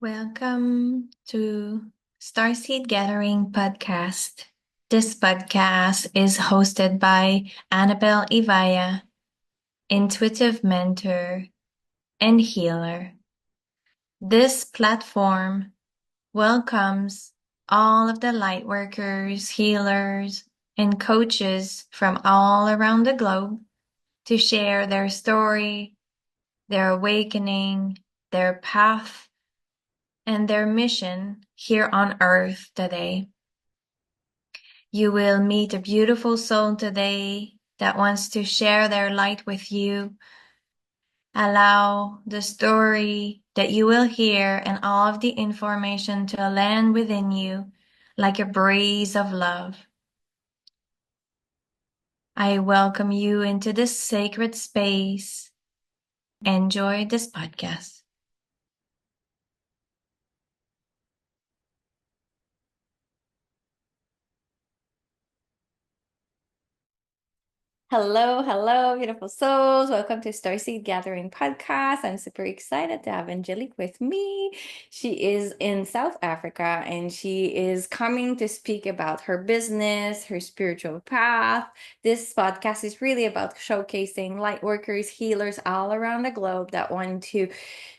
Welcome to Starseed Gathering podcast. This podcast is hosted by Annabelle Ivaya, intuitive mentor and healer. This platform welcomes all of the light workers, healers, and coaches from all around the globe to share their story, their awakening, their path, and their mission here on earth today. You will meet a beautiful soul today that wants to share their light with you. Allow the story that you will hear and all of the information to land within you like a breeze of love. I welcome you into this sacred space. Enjoy this podcast. Hello, beautiful souls. Welcome to Starseed Gathering Podcast. I'm super excited to have Angelique with me. She is in South Africa and she is coming to speak about her business, her spiritual path. This podcast is really about showcasing light workers, healers all around the globe that want to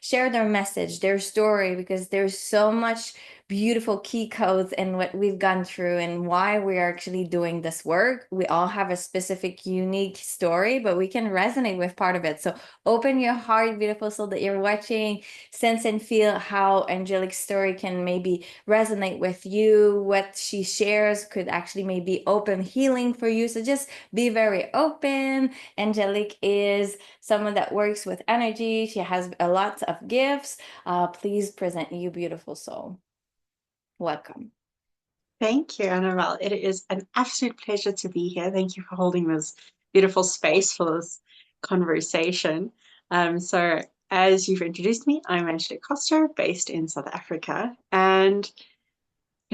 share their message, their story, because there's so much beautiful key codes and what we've gone through and why we're actually doing this work. We all have a specific, unique story, but we can resonate with part of it. So open your heart, beautiful soul that you're watching, sense and feel how Angelique's story can maybe resonate with you. What she shares could actually maybe open healing for you. So just be very open. Angelique is someone that works with energy. She has a lot of gifts. Please present you, beautiful soul. Welcome. Thank you, Annabelle. It is an absolute pleasure to be here. Thank you for holding this beautiful space for this conversation. So, as you've introduced me, I'm Angelique Koster, based in South Africa, and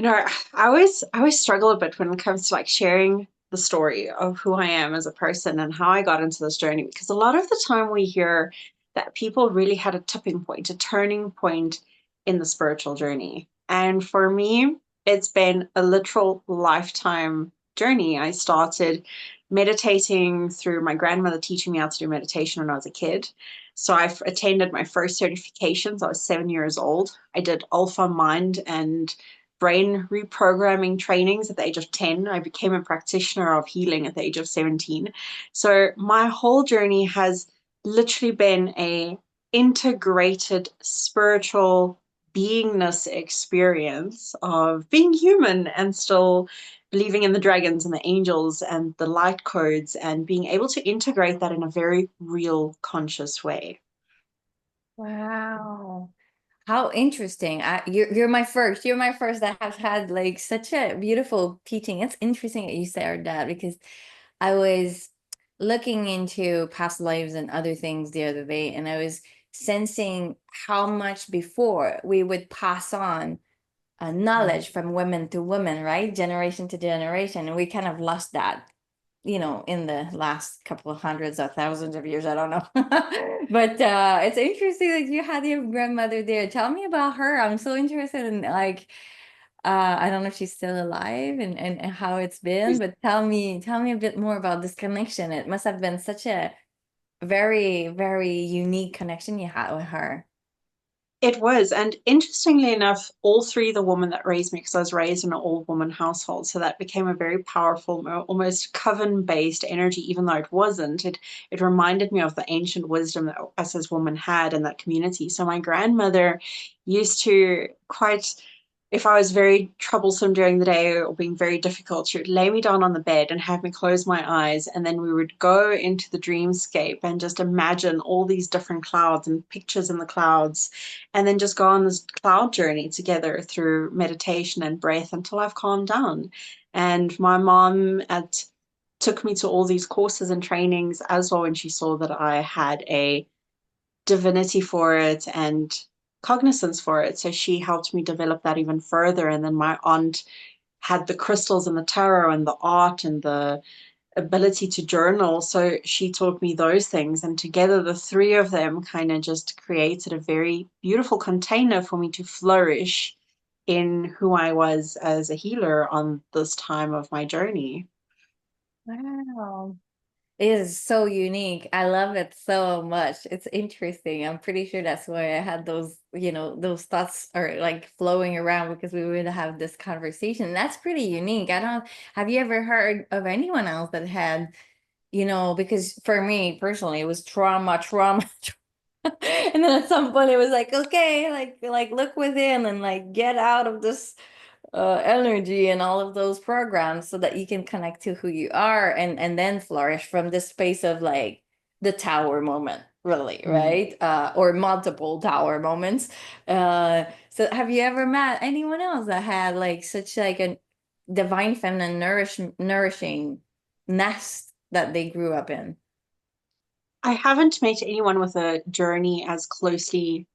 I always struggle a bit when it comes to like sharing the story of who I am as a person and how I got into this journey, because a lot of the time we hear that people really had a tipping point, a turning point in the spiritual journey. And for me, it's been a literal lifetime journey. I started meditating through my grandmother teaching me how to do meditation when I was a kid. So I've attended my first certifications. I was 7 years old. I did Alpha Mind and brain reprogramming trainings at the age of 10. I became a practitioner of healing at the age of 17. So my whole journey has literally been a integrated spiritual beingness experience of being human and still believing in the dragons and the angels and the light codes and being able to integrate that in a very real conscious way. Wow. How interesting. You're my first. You're my first that has had like such a beautiful teaching. It's interesting that you said that because I was looking into past lives and other things the other day, and I was sensing how much before we would pass on knowledge from women to women, right? Generation to generation. And we kind of lost that, in the last couple of hundreds or thousands of years. I don't know. But it's interesting that you had your grandmother there. Tell me about her. I'm so interested in like I don't know if she's still alive and how it's been, but tell me a bit more about this connection. It must have been such a very, very unique connection you had with her. It was. And interestingly enough, all three of the women that raised me, because I was raised in an all woman household, so that became a very powerful, almost coven based energy, even though it wasn't. It reminded me of the ancient wisdom that us as women had in that community. So my grandmother used to quite, if I was very troublesome during the day or being very difficult, she would lay me down on the bed and have me close my eyes. And then we would go into the dreamscape and just imagine all these different clouds and pictures in the clouds, and then just go on this cloud journey together through meditation and breath until I've calmed down. And my mom took me to all these courses and trainings as well when she saw that I had a divinity for it and cognizance for it. So she helped me develop that even further. And then my aunt had the crystals and the tarot and the art and the ability to journal. So she taught me those things. And together, the three of them kind of just created a very beautiful container for me to flourish in who I was as a healer on this time of my journey. Wow. It is so unique. I love it so much. It's interesting. I'm pretty sure that's why I had those, those thoughts are like flowing around because we would have this conversation. That's pretty unique. I don't, have you ever heard of anyone else that had, because for me personally, it was trauma, trauma, and then at some point it was like, okay, like look within and like get out of this energy and all of those programs so that you can connect to who you are and then flourish from this space of like the tower moment, really, Mm. right? Or multiple tower moments. So have you ever met anyone else that had like such like a divine feminine nourishing nest that they grew up in? I haven't met anyone with a journey as closely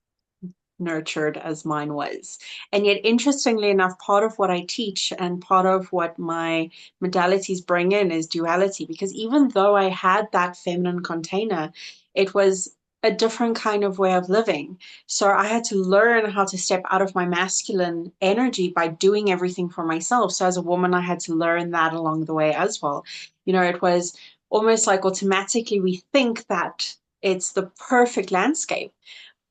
nurtured as mine was. And yet, interestingly enough, part of what I teach and part of what my modalities bring in is duality. Because even though I had that feminine container, it was a different kind of way of living. So I had to learn how to step out of my masculine energy by doing everything for myself. So as a woman, I had to learn that along the way as well. It was almost like automatically we think that it's the perfect landscape,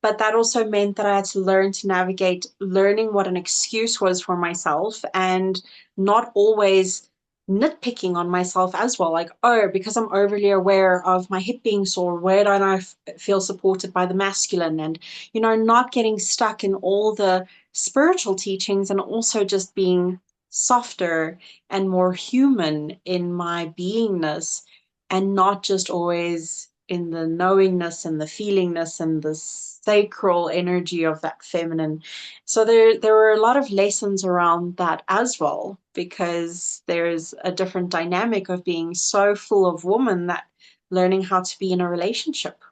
but that also meant that I had to learn to navigate learning what an excuse was for myself and not always nitpicking on myself as well. Like, oh, because I'm overly aware of my hip being sore, where don't I feel supported by the masculine? And, not getting stuck in all the spiritual teachings and also just being softer and more human in my beingness and not just always in the knowingness and the feelingness and the sacral energy of that feminine. So there were a lot of lessons around that as well, because there's a different dynamic of being so full of woman that learning how to be in a relationship,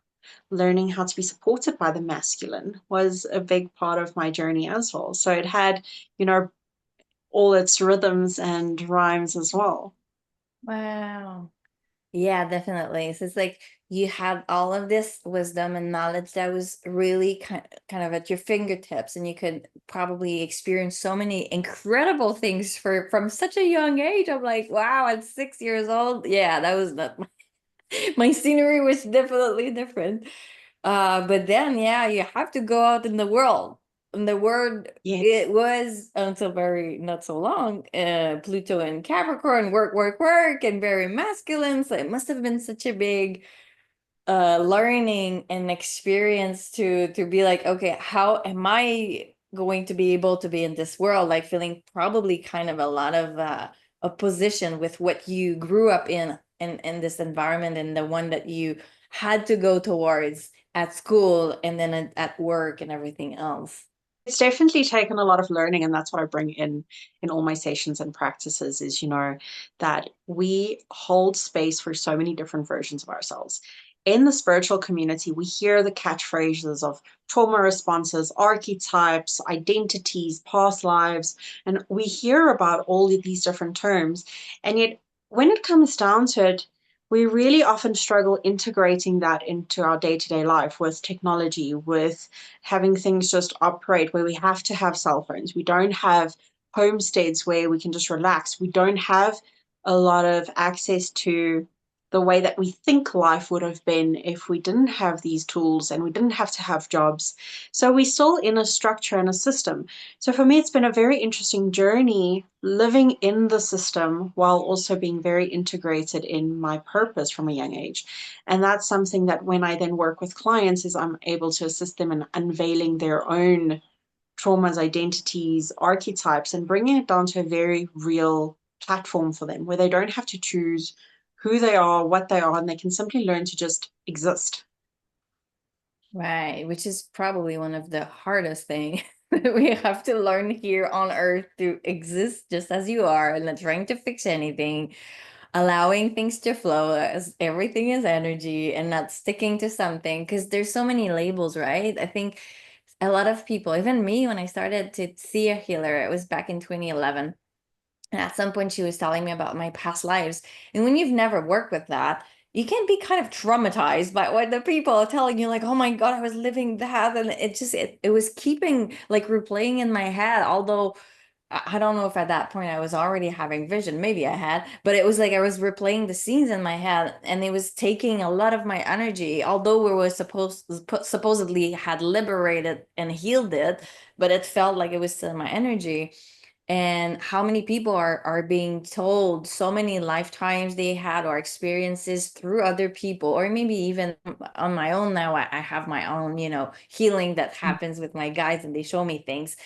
learning how to be supported by the masculine was a big part of my journey as well. So it had, you know, all its rhythms and rhymes as well. Wow. Yeah, definitely. So it's like you have all of this wisdom and knowledge that was really kind of at your fingertips, and you could probably experience so many incredible things from such a young age. I'm like, wow, at 6 years old, yeah, that was not my scenery was definitely different. But then, yeah, you have to go out in the world. And the world, Yes. it was until very not so long, Pluto and Capricorn, work, work, work, and very masculine. So it must have been such a big learning and experience to be like, okay, how am I going to be able to be in this world? Like feeling probably kind of a lot of opposition with what you grew up in this environment and the one that you had to go towards at school and then at work and everything else. It's definitely taken a lot of learning, and that's what I bring in all my sessions and practices is, that we hold space for so many different versions of ourselves. In the spiritual community, we hear the catchphrases of trauma responses, archetypes, identities, past lives, and we hear about all of these different terms. And yet, when it comes down to it, we really often struggle integrating that into our day-to-day life with technology, with having things just operate where we have to have cell phones. We don't have homesteads where we can just relax. We don't have a lot of access to the way that we think life would have been if we didn't have these tools and we didn't have to have jobs. So we're still in a structure and a system. So for me, it's been a very interesting journey living in the system while also being very integrated in my purpose from a young age. And that's something that when I then work with clients is I'm able to assist them in unveiling their own traumas, identities, archetypes, and bringing it down to a very real platform for them where they don't have to choose who they are, what they are, and they can simply learn to just exist. Right, which is probably one of the hardest thing that we have to learn here on earth, to exist just as you are and not trying to fix anything, allowing things to flow as everything is energy and not sticking to something because there's so many labels, right? I think a lot of people, even me, when I started to see a healer, it was back in 2011. And at some point, she was telling me about my past lives. And when you've never worked with that, you can be kind of traumatized by what the people are telling you, like, oh my God, I was living that. And it was keeping like replaying in my head. Although I don't know if at that point I was already having vision. Maybe I had, but it was like I was replaying the scenes in my head and it was taking a lot of my energy. Although we were supposedly had liberated and healed it, but it felt like it was still my energy. And how many people are being told so many lifetimes they had or experiences through other people, or maybe even on my own now. I have my own, healing that happens with my guides and they show me things.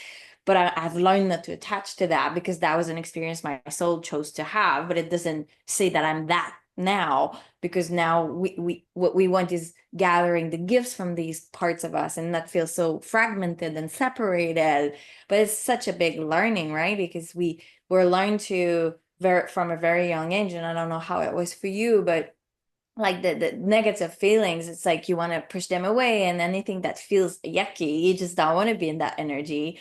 But I've learned not to attach to that because that was an experience my soul chose to have. But it doesn't say that I'm that now, because now we what we want is gathering the gifts from these parts of us and not feel so fragmented and separated. But it's such a big learning, right? Because we're learned to from a very young age, and I don't know how it was for you, but like the negative feelings, it's like you want to push them away, and anything that feels yucky, you just don't want to be in that energy.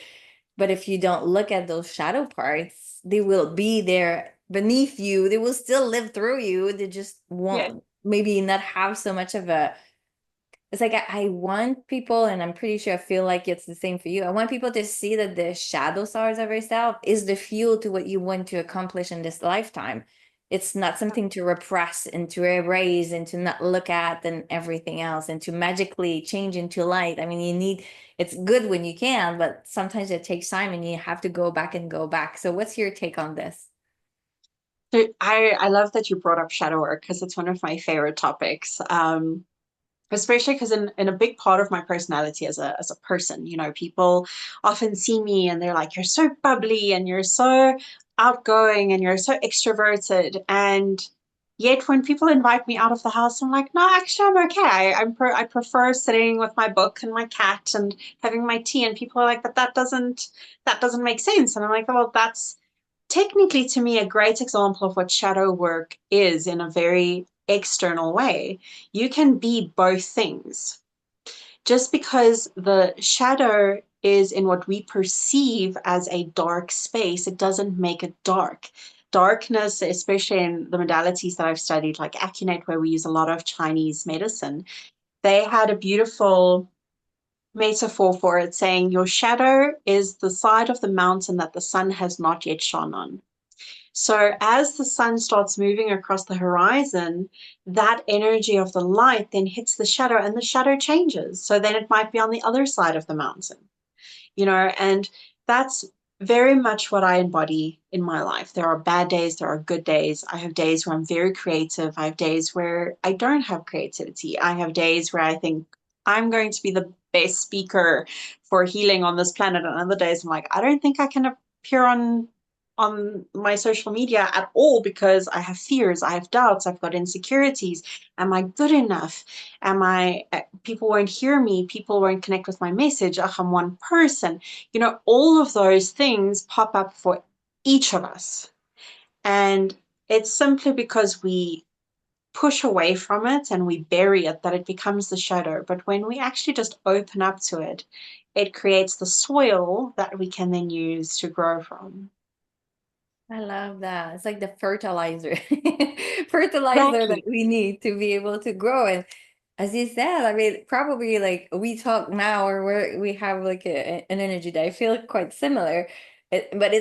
But if you don't look at those shadow parts, they will be there beneath you. They will still live through you. They just Yeah. won't maybe not have so much of a. It's like I want people, and I'm pretty sure I feel like it's the same for you. I want people to see that the shadow sides of yourself is the fuel to what you want to accomplish in this lifetime. It's not something to repress and to erase and to not look at and everything else and to magically change into light. I mean, it's good when you can, but sometimes it takes time and you have to go back and go back. So what's your take on this? So I love that you brought up shadow work because it's one of my favorite topics. Especially because in a big part of my personality as a person, people often see me and they're like, you're so bubbly and you're so outgoing and you're so extroverted. And yet when people invite me out of the house, I'm like, no, actually I'm okay. I prefer sitting with my book and my cat and having my tea. And people are like, but that doesn't make sense. And I'm like, well, that's technically to me a great example of what shadow work is in a very external way. You can be both things. Just because the shadow is in what we perceive as a dark space, it doesn't make it dark. Darkness, especially in the modalities that I've studied, like Acunet, where we use a lot of Chinese medicine, they had a beautiful metaphor for it saying your shadow is the side of the mountain that the sun has not yet shone on. So as the sun starts moving across the horizon, that energy of the light then hits the shadow and the shadow changes. So then it might be on the other side of the mountain, and that's very much what I embody in my life. There are bad days, there are good days. I have days where I'm very creative. I have days where I don't have creativity. I have days where I think I'm going to be the best speaker for healing on this planet. And other days I'm like, I don't think I can appear on my social media at all because I have fears, I have doubts, I've got insecurities. Am I good enough? People won't hear me, people won't connect with my message. Ugh, I'm one person. All of those things pop up for each of us. And it's simply because we push away from it and we bury it that it becomes the shadow. But when we actually just open up to it, it creates the soil that we can then use to grow from. I love that. It's like the fertilizer, fertilizer that Exactly. we need to be able to grow. And as you said, I mean, probably like we talk now, or we have like an energy that I feel quite similar. But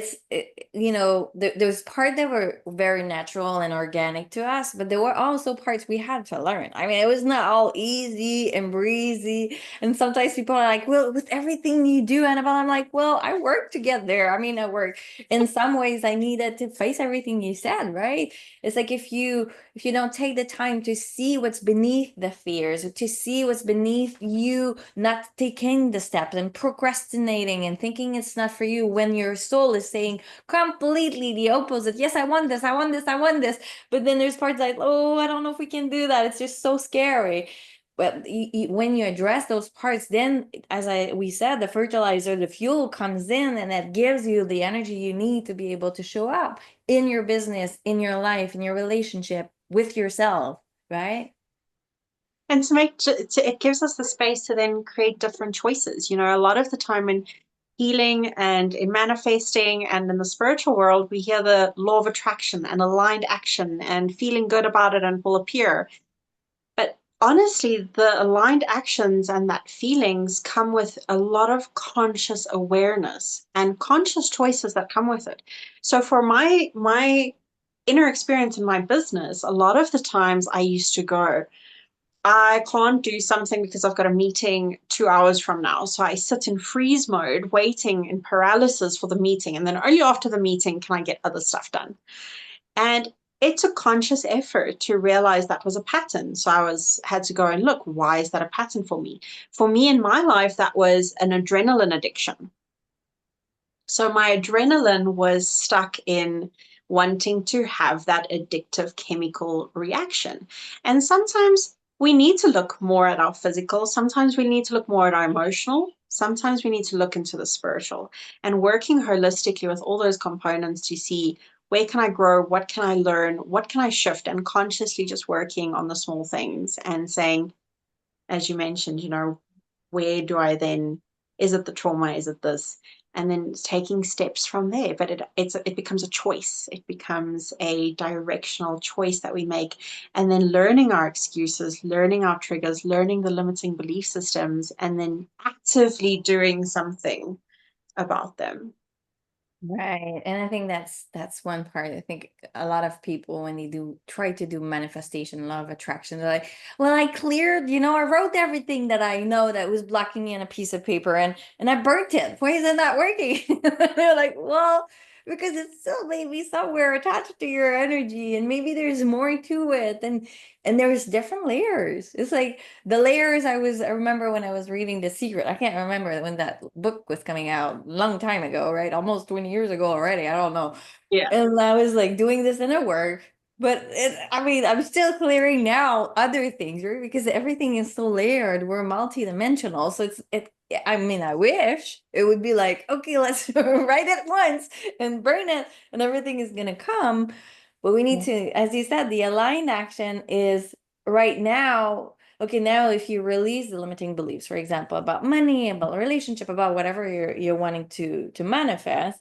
there's part that were very natural and organic to us, but there were also parts we had to learn. I mean, it was not all easy and breezy. And sometimes people are like, well, with everything you do, Annabelle, I'm like, well, I work to get there. I mean, I work in some ways. I needed to face everything you said, right? It's like if you don't take the time to see what's beneath the fears, to see what's beneath you not taking the steps and procrastinating and thinking it's not for you, when your soul is saying completely the opposite. Yes, I want this, I want this, I want this. But then there's parts like, oh, I don't know if we can do that. It's just so scary. But when you address those parts, then as we said, the fertilizer, the fuel comes in, and that gives you the energy you need to be able to show up in your business, in your life, in your relationship with yourself, right? And it gives us the space to then create different choices. A lot of the time when healing and in manifesting, and in the spiritual world, we hear the law of attraction and aligned action and feeling good about it and will appear. But honestly, the aligned actions and that feelings come with a lot of conscious awareness and conscious choices that come with it. So for my inner experience in my business, a lot of the times I used to go, I can't do something because I've got a meeting 2 hours from now. So I sit in freeze mode, waiting in paralysis for the meeting. And then only after the meeting can I get other stuff done. And it took conscious effort to realize that was a pattern. So had to go and look, why is that a pattern for me? For me in my life, that was an adrenaline addiction. So my adrenaline was stuck in wanting to have that addictive chemical reaction. And sometimes we need to look more at our physical. Sometimes we need to look more at our emotional. Sometimes we need to look into the spiritual, and working holistically with all those components to see where can I grow? What can I learn? What can I shift? And consciously just working on the small things and saying, as you mentioned, where do I then, is it the trauma? Is it this? And then taking steps from there. But it becomes a choice. It becomes a directional choice that we make. And then learning our excuses, learning our triggers, learning the limiting belief systems, and then actively doing something about them. Right. And I think that's one part. I think a lot of people, when they do try to do manifestation, law of attraction, they're like, well, I cleared, I wrote everything that I know that was blocking me on a piece of paper, and I burnt it. Why is it not working? They're like, well, because it's still maybe somewhere attached to your energy, and maybe there's more to it. And there's different layers. It's like the layers. I remember when I was reading The Secret. I can't remember when that book was coming out, long time ago, right? Almost 20 years ago already. I don't know. Yeah. And I was like doing this in a work, but I mean, I'm still clearing now other things, right? Because everything is so layered. We're multidimensional. So I mean, I wish it would be like, okay, let's write it once and burn it, and everything is gonna come. But we need to, as you said, the aligned action is right now. Okay, now if you release the limiting beliefs, for example, about money, about relationship, about whatever you're wanting to manifest,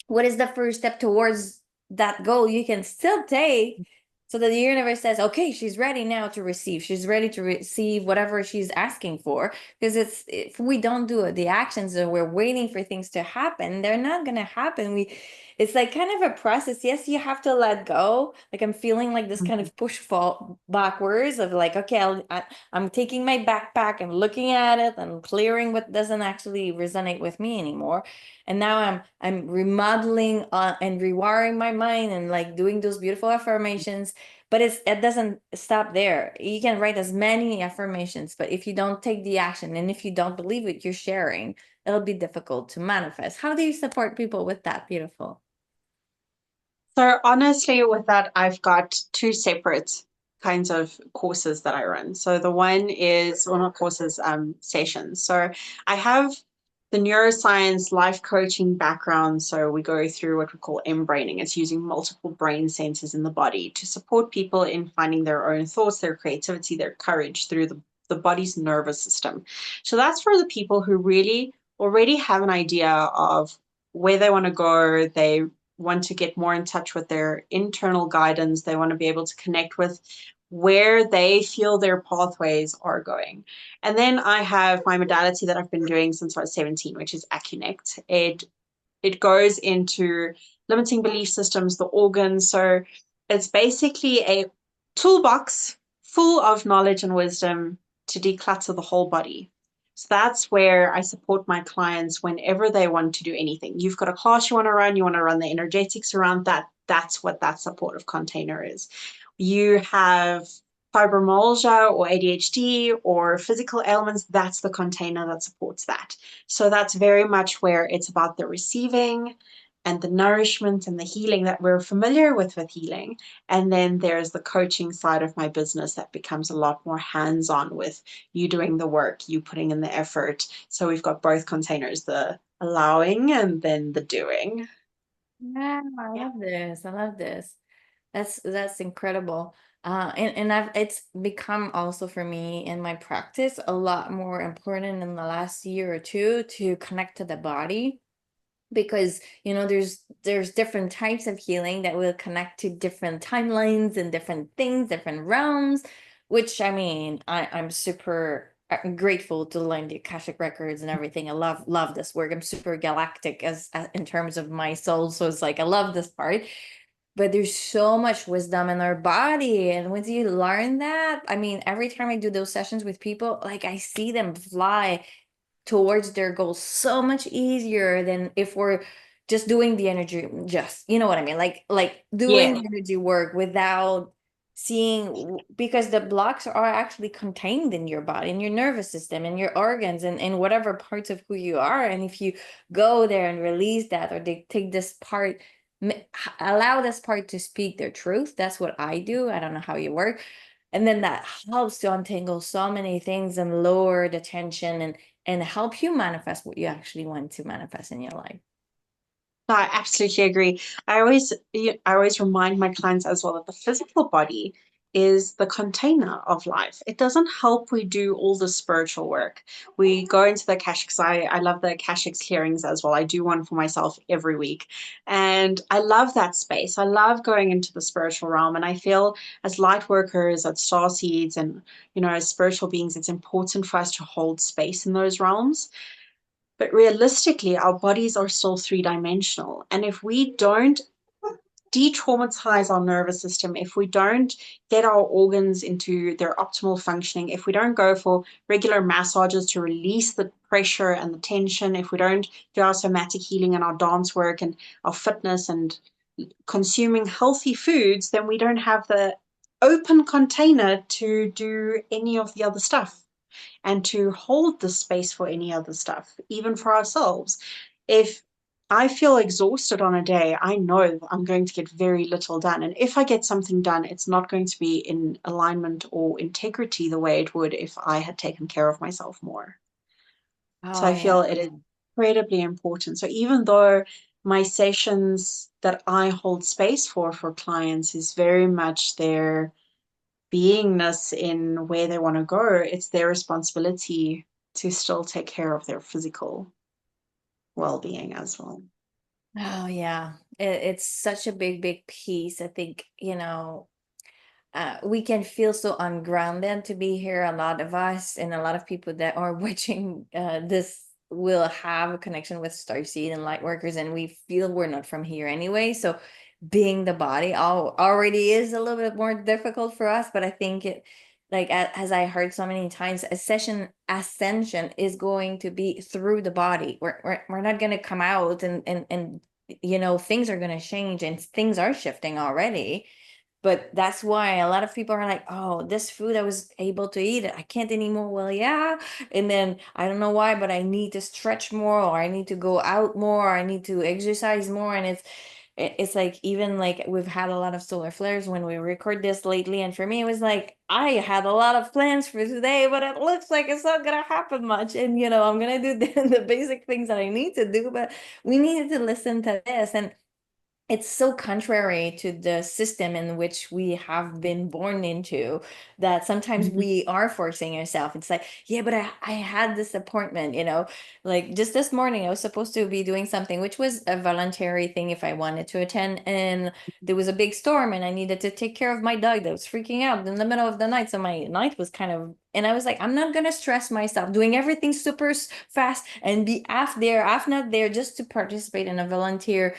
what is the first step towards that goal you can still take, so that the universe says, okay, she's ready now to receive. She's ready to receive whatever she's asking for. Because if we don't do the actions and we're waiting for things to happen, they're not going to happen. It's like kind of a process. Yes, you have to let go. Like I'm feeling like this kind of push fall backwards of like, okay, I'm taking my backpack and looking at it and clearing what doesn't actually resonate with me anymore. And now I'm remodeling and rewiring my mind and like doing those beautiful affirmations. But it doesn't stop there. You can write as many affirmations, but if you don't take the action and if you don't believe it you're sharing, it'll be difficult to manifest. How do you support people with that? Beautiful. So honestly, with that, I've got two separate kinds of courses that I run. So the one is, well, not courses, sessions. So I have the neuroscience life coaching background. So we go through what we call M-braining. It's using multiple brain centers in the body to support people in finding their own thoughts, their creativity, their courage through the body's nervous system. So that's for the people who really already have an idea of where they want to go. They want to get more in touch with their internal guidance. They want to be able to connect with where they feel their pathways are going. And then I have my modality that I've been doing since I was 17, which is Acconnect. It goes into limiting belief systems, the organs. So it's basically a toolbox full of knowledge and wisdom to declutter the whole body. So that's where I support my clients whenever they want to do anything. You've got a class you want to run the energetics around that. That's what that supportive container is. You have fibromyalgia or ADHD or physical ailments, that's the container that supports that. So that's very much where it's about the receiving and the nourishment and the healing that we're familiar with healing. And then there's the coaching side of my business that becomes a lot more hands-on with you doing the work, you putting in the effort. So we've got both containers, the allowing and then the doing. Yeah, I Yeah. love this. I love this. That's incredible. And it's become also for me in my practice a lot more important in the last year or two to connect to the body, because there's different types of healing that will connect to different timelines and different things, different realms, which I mean, I'm super grateful to learn the Akashic records and everything. I love this work. I'm super galactic as in terms of my soul, so it's like I love this part. But there's so much wisdom in our body, and once you learn that, I mean, every time I do those sessions with people, like I see them fly towards their goals so much easier than if we're just doing the energy, just, you know what I mean, like doing Yeah. the energy work without seeing, because the blocks are actually contained in your body, in your nervous system, in your organs, and whatever parts of who you are. And if you go there and release that, or they take this part, allow this part to speak their truth. That's what I do. I don't know how you work. And then that helps to untangle so many things and lower the tension, and help you manifest what you actually want to manifest in your life. I absolutely agree. I always remind my clients as well that the physical body is the container of life. It doesn't help we do all the spiritual work. We go into the Akashics. I love the Akashics clearings as well. I do one for myself every week. And I love that space. I love going into the spiritual realm. And I feel as light workers, as star seeds, and as spiritual beings, it's important for us to hold space in those realms. But realistically, our bodies are still three-dimensional. And if we don't de-traumatize our nervous system, if we don't get our organs into their optimal functioning, if we don't go for regular massages to release the pressure and the tension, if we don't do our somatic healing and our dance work and our fitness and consuming healthy foods, then we don't have the open container to do any of the other stuff and to hold the space for any other stuff, even for ourselves. If I feel exhausted on a day, I know I'm going to get very little done. And if I get something done, it's not going to be in alignment or integrity the way it would if I had taken care of myself more. So Oh I yeah. feel it is incredibly important. So even though my sessions that I hold space for clients is very much their beingness in where they want to go, it's their responsibility to still take care of their physical well-being as well. Oh yeah. It's such a big piece. I think, we can feel so ungrounded to be here. A lot of us and a lot of people that are watching this will have a connection with starseed and light workers, and we feel we're not from here anyway. So being the body already is a little bit more difficult for us. But I think it, like as I heard so many times, ascension is going to be through the body. We're not going to come out, and things are going to change, and things are shifting already. But that's why a lot of people are like, oh, this food I was able to eat it, I can't anymore. Well, yeah. And then I don't know why, but I need to stretch more, or I need to go out more, or I need to exercise more. And it's like, even like we've had a lot of solar flares when we record this lately. And for me, it was like, I had a lot of plans for today, but it looks like it's not gonna happen much. And I'm gonna do the basic things that I need to do, but we needed to listen to this. And it's so contrary to the system in which we have been born into, that sometimes Mhm. we are forcing ourselves. It's like, yeah, but I had this appointment, like just this morning, I was supposed to be doing something, which was a voluntary thing if I wanted to attend. And there was a big storm, and I needed to take care of my dog that was freaking out in the middle of the night. So my night was kind of, and I was like, I'm not going to stress myself doing everything super fast and be half not there just to participate in a volunteer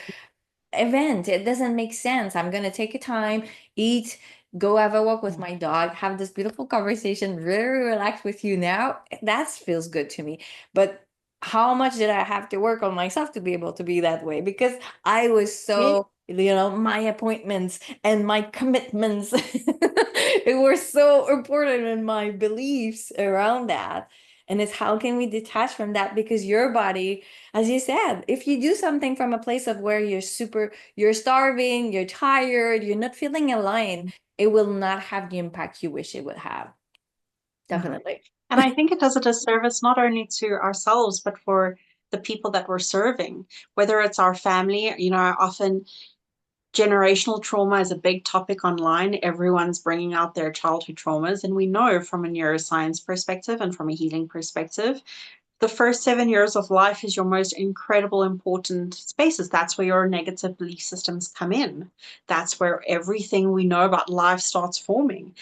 event. It doesn't make sense. I'm gonna take a time, eat, go have a walk with my dog, have this beautiful conversation, very relaxed with you now. That feels good to me. But how much did I have to work on myself to be able to be that way? Because I was Yeah. so, my appointments and my commitments, it were so important, in my beliefs around that. And it's how can we detach from that? Because your body, as you said, if you do something from a place of where you're starving, you're tired, you're not feeling aligned, it will not have the impact you wish it would have. No. Definitely. And I think it does a disservice not only to ourselves, but for the people that we're serving, whether it's our family. I often generational trauma is a big topic online. Everyone's bringing out their childhood traumas. And we know from a neuroscience perspective and from a healing perspective, the first 7 years of life is your most incredible, important spaces. That's where your negative belief systems come in. That's where everything we know about life starts forming.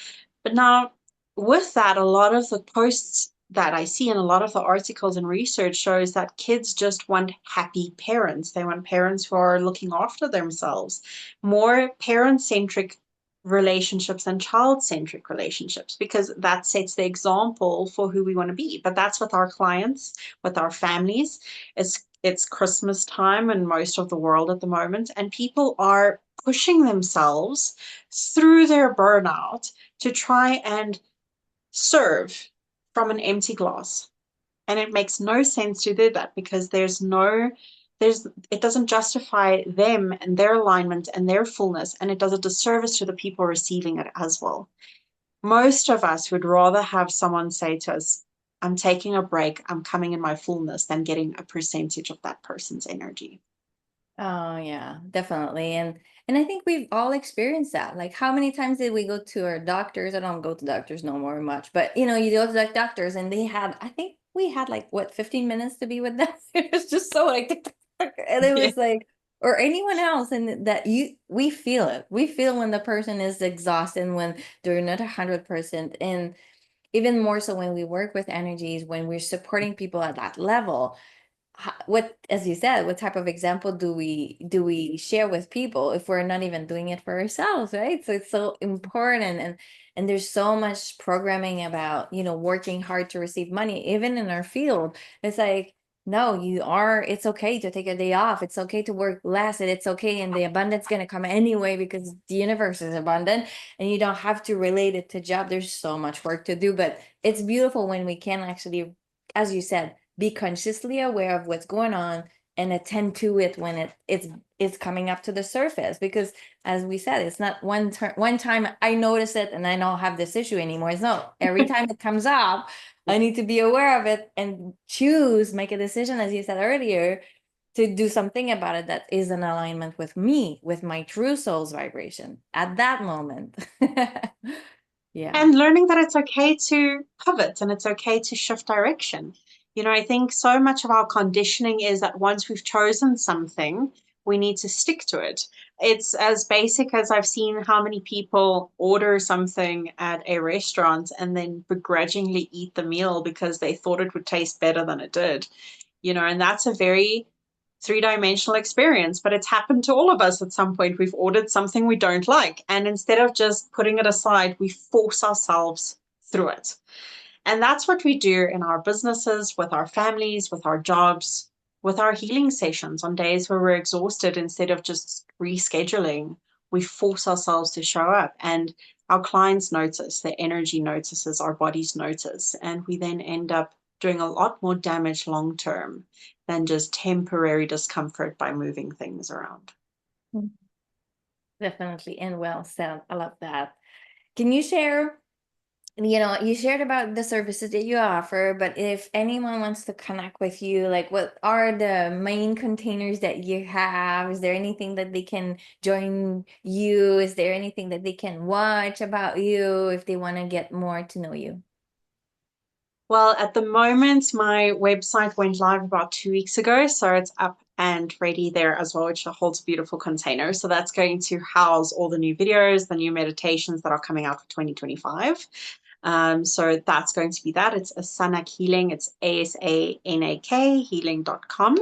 But now, with that, a lot of the posts that I see and a lot of the articles and research shows that kids just want happy parents. They want parents who are looking after themselves, more parent-centric relationships than child-centric relationships, because that sets the example for who we want to be. But that's with our clients, with our families. It's Christmas time in most of the world at the moment, and people are pushing themselves through their burnout to try and serve from an empty glass. And it makes no sense to do that, because it doesn't justify them and their alignment and their fullness, and it does a disservice to the people receiving it as well. Most of us would rather have someone say to us, I'm taking a break, I'm coming in my fullness, than getting a percentage of that person's energy. Oh yeah, definitely. And I think we've all experienced that. Like, how many times did we go to our doctors? I don't go to doctors no more much, but you go to like doctors and I think we had like what, 15 minutes to be with them. It was just so like and it Yeah. was like, or anyone else, and that we feel it. We feel when the person is exhausted, when they're not 100%. And even more so when we work with energies, when we're supporting people at that level, what, as you said, what type of example do we share with people if we're not even doing it for ourselves, right? So it's so important. And there's so much programming about working hard to receive money, even in our field. It's like, no, it's okay to take a day off, it's okay to work less, and it's okay, and the abundance going to come anyway, because the universe is abundant, and you don't have to relate it to job. There's so much work to do, but it's beautiful when we can actually, as you said, be consciously aware of what's going on and attend to it when it's coming up to the surface. Because as we said, it's not one time I notice it and I don't have this issue anymore. It's no, every time it comes up, I need to be aware of it and make a decision, as you said earlier, to do something about it that is in alignment with me, with my true soul's vibration at that moment. Yeah. And learning that it's okay to pivot and it's okay to shift direction. I think so much of our conditioning is that once we've chosen something, we need to stick to it. It's as basic as I've seen how many people order something at a restaurant and then begrudgingly eat the meal because they thought it would taste better than it did. And that's a very three-dimensional experience, but it's happened to all of us at some point. We've ordered something we don't like, and instead of just putting it aside, we force ourselves through it. And that's what we do in our businesses, with our families, with our jobs, with our healing sessions. On days where we're exhausted, instead of just rescheduling, we force ourselves to show up, and our clients notice, their energy notices, our bodies notice, and we then end up doing a lot more damage long term than just temporary discomfort by moving things around. Definitely. And well said. I love that. Can you share, you shared about the services that you offer, but if anyone wants to connect with you, like, what are the main containers that you have? Is there anything that they can join you? Is there anything that they can watch about you if they want to get more to know you? Well, at the moment, my website went live about 2 weeks ago, so it's up and ready there as well, which holds a beautiful container. So that's going to house all the new videos, the new meditations that are coming out for 2025. So that's going to be that. It's Asanak Healing. It's ASANAK healing.com.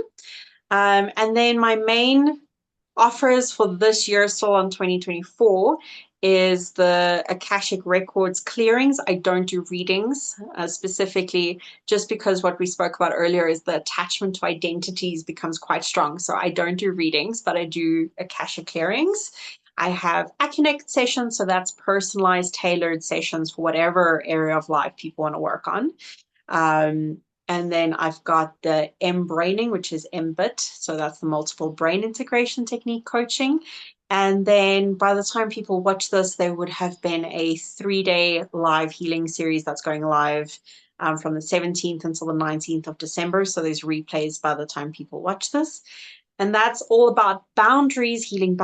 And then my main offers for this year, still on 2024, is the Akashic Records clearings. I don't do readings specifically, just because what we spoke about earlier is the attachment to identities becomes quite strong. So I don't do readings, but I do Akashic clearings. I have Aconnect sessions, so that's personalized, tailored sessions for whatever area of life people want to work on. And then I've got the M-braining, which is MBIT. So that's the multiple brain integration technique coaching. And then by the time people watch this, there would have been a 3-day live healing series that's going live from the 17th until the 19th of December. So there's replays by the time people watch this. And that's all about boundaries, healing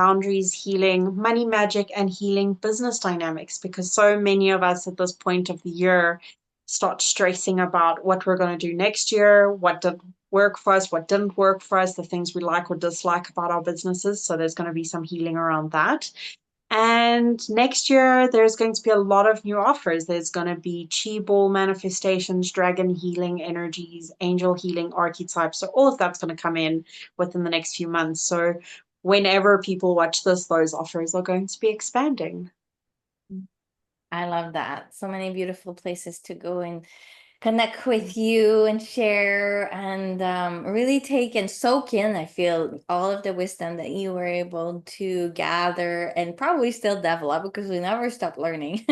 money magic, and healing business dynamics. Because so many of us at this point of the year start stressing about what we're going to do next year, what did work for us, what didn't work for us, the things we like or dislike about our businesses. So there's going to be some healing around that. And next year, there's going to be a lot of new offers. There's going to be chi ball manifestations, dragon healing energies, angel healing archetypes. So all of that's going to come in within the next few months. So whenever people watch this, those offers are going to be expanding. I love that. So many beautiful places to go and connect with you and share and really take and soak in, I feel, all of the wisdom that you were able to gather and probably still develop, because we never stop learning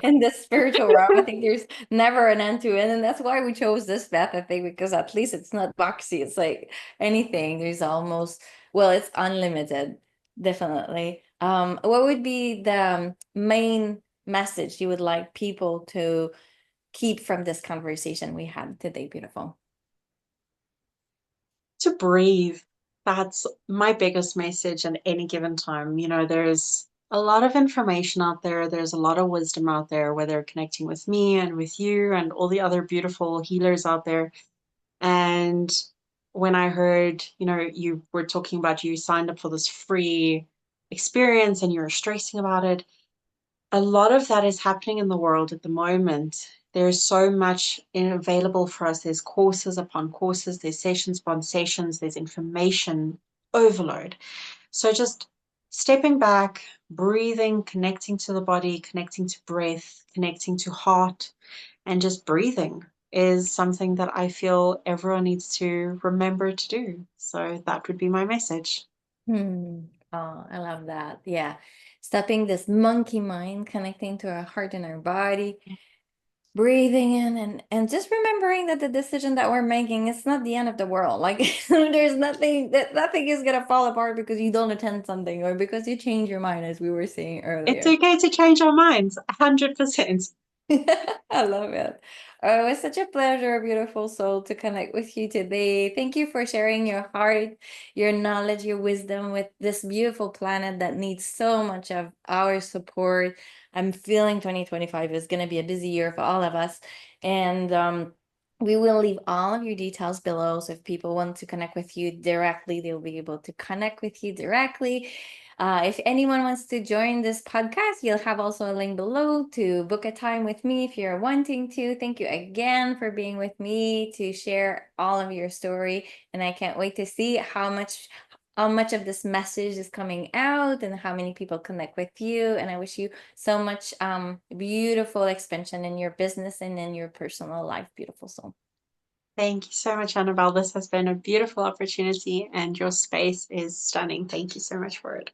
in the spiritual realm. I think there's never an end to it. And that's why we chose this path, I think, because at least it's not boxy. It's like anything. There's almost, well, it's unlimited, definitely. What would be the main message you would like people to keep from this conversation we had today? Beautiful. To breathe. That's my biggest message at any given time. You know, there's a lot of information out there. There's a lot of wisdom out there, whether connecting with me and with you and all the other beautiful healers out there. And when I heard, you know, you were talking about you signed up for this free experience and you're stressing about it, a lot of that is happening in the world at the moment. There's so much available for us. There's courses upon courses, there's sessions upon sessions, there's information overload. So just stepping back, breathing, connecting to the body, connecting to breath, connecting to heart, and just breathing is something that I feel everyone needs to remember to do. So that would be my message. Oh, I love that. Yeah. Stopping this monkey mind, connecting to our heart and our body, breathing in and just remembering that the decision that we're making, it's not the end of the world. Like there's nothing is gonna fall apart because you don't attend something or because you change your mind, as we were saying It's earlier. okay to change our minds, 100%. I love it. Oh, it was such a pleasure, beautiful soul, to connect with you today. Thank you for sharing your heart, your knowledge, your wisdom with this beautiful planet that needs so much of our support. I'm feeling 2025 is going to be a busy year for all of us. And we will leave all of your details below. So if people want to connect with you directly, they'll be able to connect with you directly. If anyone wants to join this podcast, you'll have also a link below to book a time with me if you're wanting to. Thank you again for being with me to share all of your story. And I can't wait to see how much of this message is coming out and how many people connect with you. And I wish you so much beautiful expansion in your business and in your personal life, beautiful soul. Thank you so much, Annabelle. This has been a beautiful opportunity and your space is stunning. Thank you so much for it.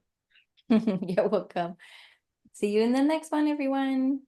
You're welcome. See you in the next one, everyone.